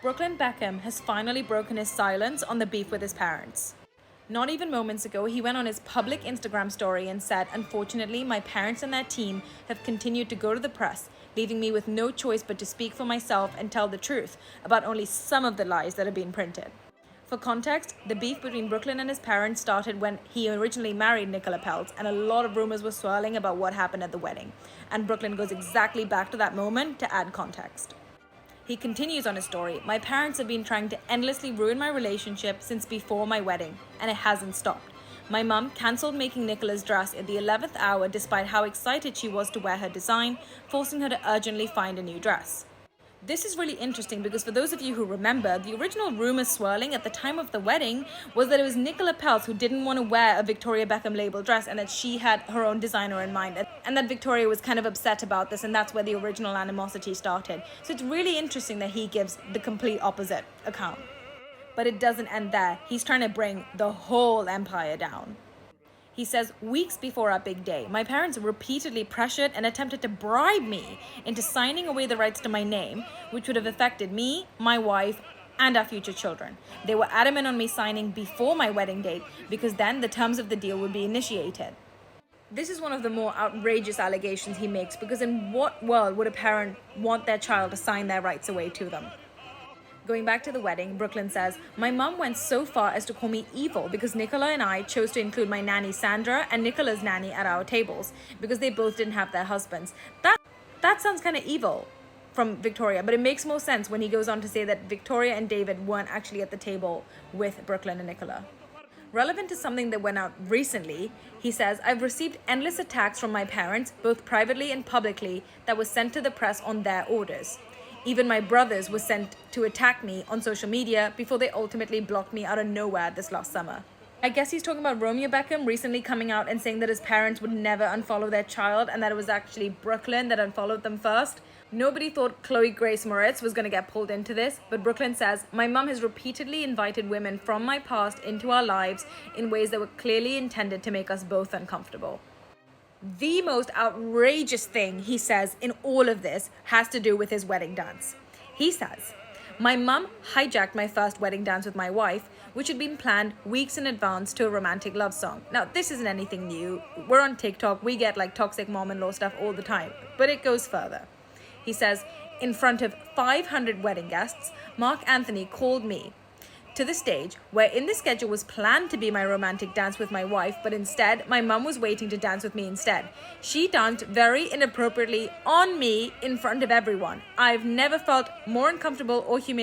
Brooklyn Beckham has finally broken his silence on the beef with his parents. Not even moments ago, he went on his public Instagram story and said, "Unfortunately, my parents and their team have continued to go to the press, leaving me with no choice but to speak for myself and tell the truth about only some of the lies that have been printed." For context, the beef between Brooklyn and his parents started when he originally married Nicola Peltz, and a lot of rumors were swirling about what happened at the wedding. And Brooklyn goes exactly back to that moment to add context. He continues on his story, "My parents have been trying to endlessly ruin my relationship since before my wedding, and it hasn't stopped. My mum cancelled making Nicola's dress at the 11th hour despite how excited she was to wear her design, forcing her to urgently find a new dress." This is really interesting because for those of you who remember, the original rumor swirling at the time of the wedding was that it was Nicola Peltz who didn't want to wear a Victoria Beckham label dress and that she had her own designer in mind, and that Victoria was kind of upset about this, and that's where the original animosity started. So it's really interesting that he gives the complete opposite account. But it doesn't end there. He's trying to bring the whole empire down. He says, "Weeks before our big day, my parents repeatedly pressured and attempted to bribe me into signing away the rights to my name, which would have affected me, my wife, and our future children. They were adamant on me signing before my wedding date because then the terms of the deal would be initiated." This is one of the more outrageous allegations he makes, because in what world would a parent want their child to sign their rights away to them? Going back to the wedding, Brooklyn says, "My mum went so far as to call me evil because Nicola and I chose to include my nanny Sandra and Nicola's nanny at our tables because they both didn't have their husbands." That sounds kind of evil from Victoria, but it makes more sense when he goes on to say that Victoria and David weren't actually at the table with Brooklyn and Nicola. Relevant to something that went out recently, he says, "I've received endless attacks from my parents, both privately and publicly, that was sent to the press on their orders. Even my brothers were sent to attack me on social media before they ultimately blocked me out of nowhere this last summer." I guess he's talking about Romeo Beckham recently coming out and saying that his parents would never unfollow their child and that it was actually Brooklyn that unfollowed them first. Nobody thought Chloe Grace Moretz was going to get pulled into this, but Brooklyn says, "My mum has repeatedly invited women from my past into our lives in ways that were clearly intended to make us both uncomfortable." The most outrageous thing he says in all of this has to do with his wedding dance. He says, "My mum hijacked my first wedding dance with my wife, which had been planned weeks in advance to a romantic love song." Now, this isn't anything new. We're on TikTok. We get like toxic mom-in-law stuff all the time, but it goes further. He says, "In front of 500 wedding guests, Mark Anthony called me to the stage where in the schedule was planned to be my romantic dance with my wife, but instead my mum was waiting to dance with me instead. She danced very inappropriately on me in front of everyone. I've never felt more uncomfortable or humiliated